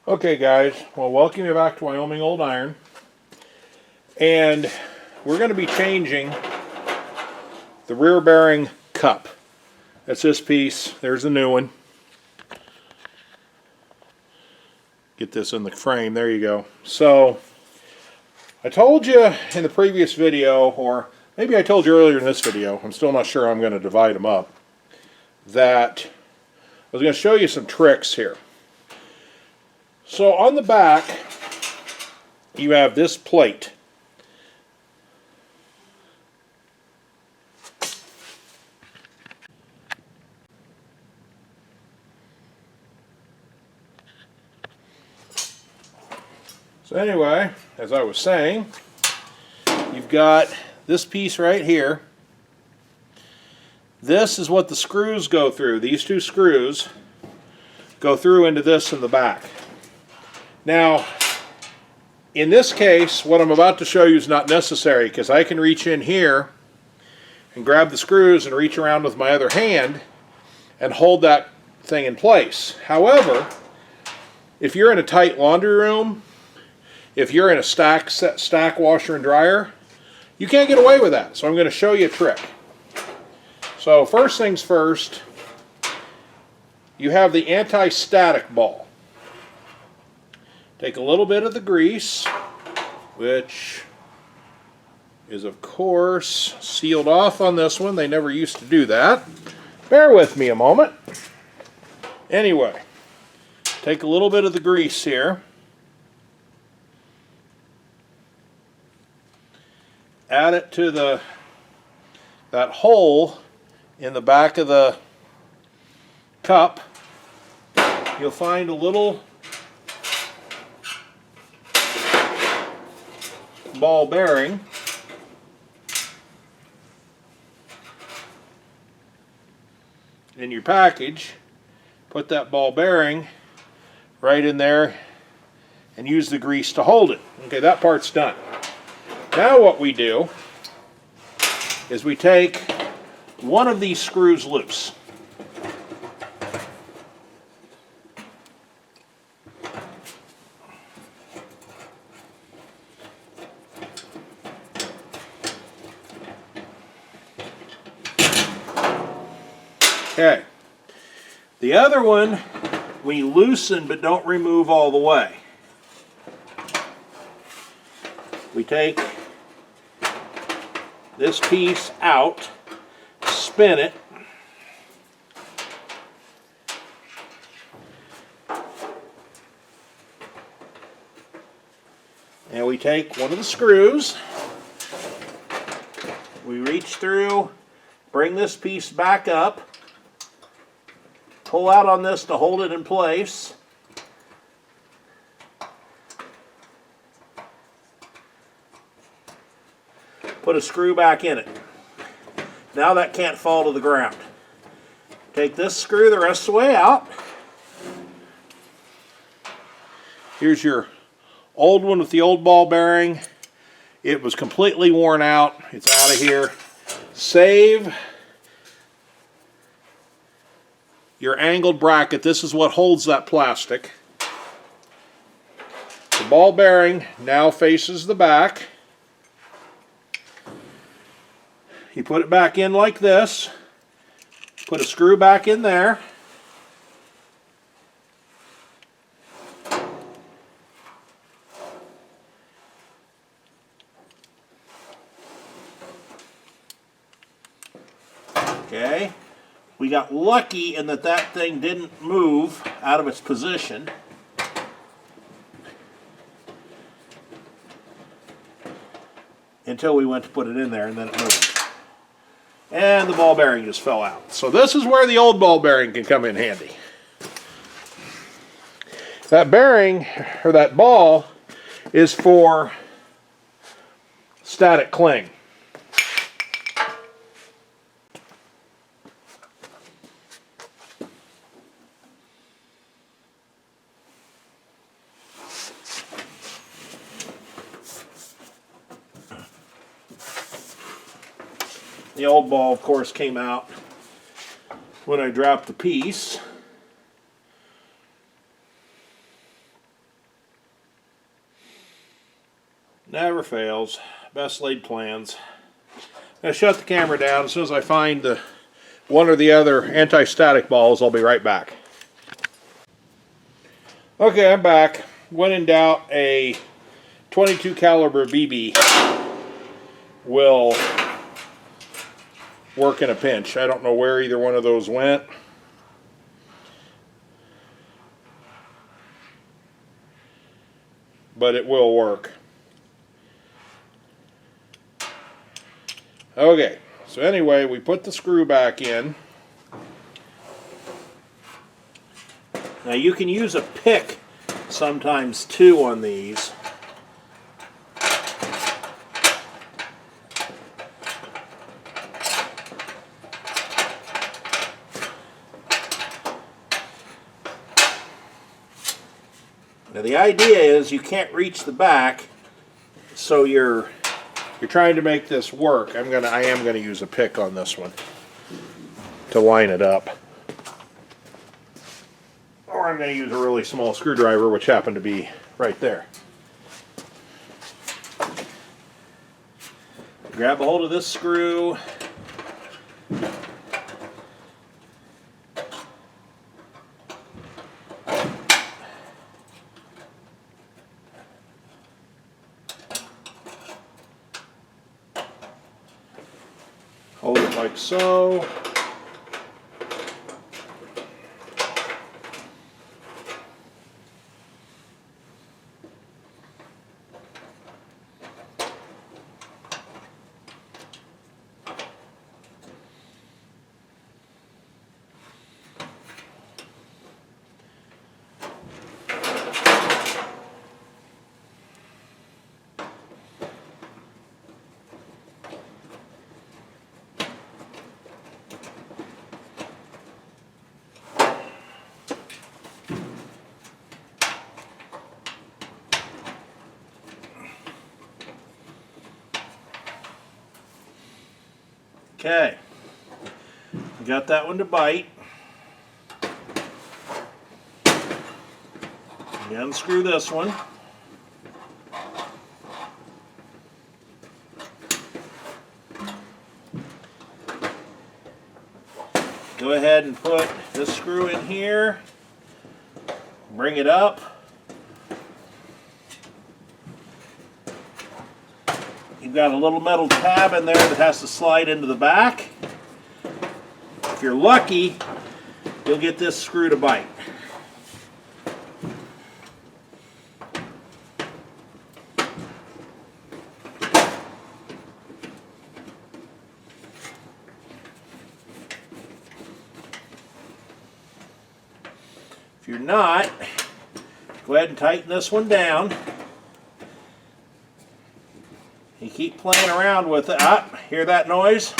Okay guys, well welcome you back to Wyoming Old Iron, and we're going to be changing the rear bearing cup. That's this piece. There's the new one. Get this in the frame. There you go. So I told you in the previous video, or maybe I told you earlier in this video, I'm still not sure I'm going to divide them up, that I was going to show you some tricks here. So on the back, you have this plate. So anyway, as I was saying, you've got this piece right here. This is what the screws go through. These two screws go through into this in the back. Now, in this case, what I'm about to show you is not necessary, because I can reach in here and grab the screws and reach around with my other hand and hold that thing in place. However, if you're in a tight laundry room, if you're in a stack washer and dryer, you can't get away with that. So I'm going to show you a trick. So first things first, you have the anti-static ball. Take a little bit of the grease, which is of course sealed off on this one. They never used to do that. Bear with me a moment. Anyway, take a little bit of the grease here. Add it to that hole in the back of the cup. You'll find a little ball bearing. In your package, put that ball bearing right in there and use the grease to hold it. Okay, that part's done. Now what we do is we take one of these screws loose. Okay. The other one we loosen but don't remove all the way. We take this piece out, spin it, and we take one of the screws, we reach through, bring this piece back up, pull out on this to hold it in place. Put a screw back in it. Now that can't fall to the ground. Take this screw the rest of the way out. Here's your old one with the old ball bearing. It was completely worn out. It's out of here. Save your angled bracket. This is what holds that plastic. The ball bearing now faces the back. You put it back in like this. Put a screw back in there. Okay. We got lucky in that that thing didn't move out of its position. Until we went to put it in there, and then it moved. And the ball bearing just fell out. So this is where the old ball bearing can come in handy. That bearing, or that ball, is for static cling. The old ball, of course, came out when I dropped the piece. Never fails. Best laid plans. I'm going to shut the camera down. As soon as I find the one or the other anti-static balls, I'll be right back. Okay, I'm back. When in doubt, a 22 caliber BB will work in a pinch. I don't know where either one of those went. But it will work. Okay, so anyway, we put the screw back in. Now you can use a pick sometimes too on these. Now the idea is you can't reach the back, so you're trying to make this work. I am gonna use a pick on this one to line it up. Or I'm gonna use a really small screwdriver, which happened to be right there. Grab a hold of this screw. Hold it like so. Okay, got that one to bite. You unscrew this one. Go ahead and put this screw in here. Bring it up. You've got a little metal tab in there that has to slide into the back. If you're lucky, you'll get this screw to bite. If you're not, go ahead and tighten this one down. You keep playing around with it. Ah, hear that noise?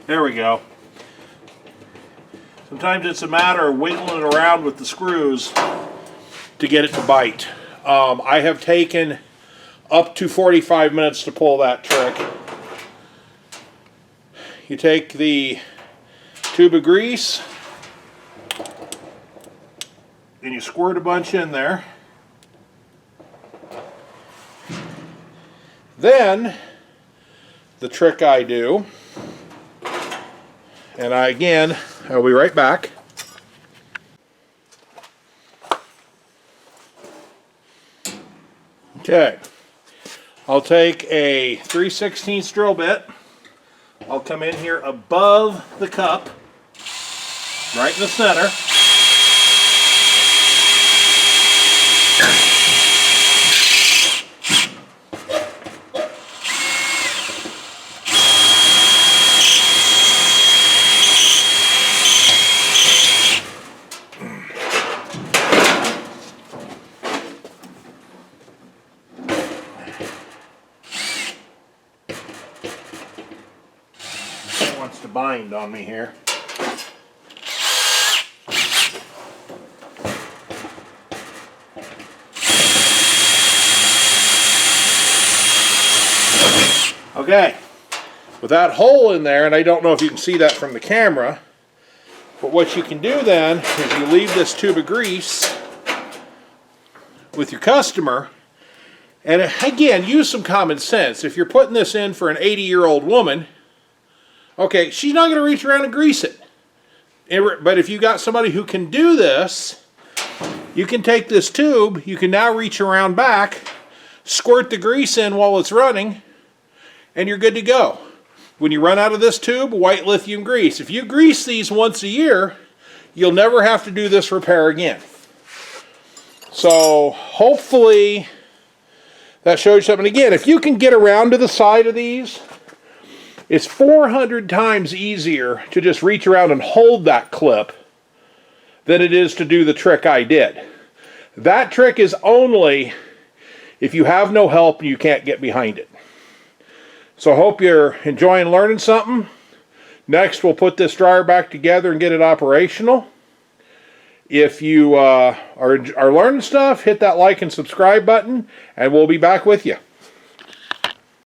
There we go. Sometimes it's a matter of wiggling it around with the screws to get it to bite. I have taken up to 45 minutes to pull that trick. You take the tube of grease and you squirt a bunch in there. Then the trick I do, and I'll be right back. Okay, I'll take a 3/16 drill bit. I'll come in here above the cup, right in the center. to bind on me here. Okay, with that hole in there, and I don't know if you can see that from the camera, but what you can do then is you leave this tube of grease with your customer, and again, use some common sense. If you're putting this in for an 80-year-old woman, okay, she's not going to reach around and grease it. But if you got somebody who can do this, you can take this tube, you can now reach around back, squirt the grease in while it's running, and you're good to go. When you run out of this tube, white lithium grease. If you grease these once a year, you'll never have to do this repair again. So hopefully that shows you something. Again, if you can get around to the side of these, it's 400 times easier to just reach around and hold that clip than it is to do the trick I did. That trick is only if you have no help and you can't get behind it. So I hope you're enjoying learning something. Next, we'll put this dryer back together and get it operational. If you are learning stuff, hit that like and subscribe button, and we'll be back with you.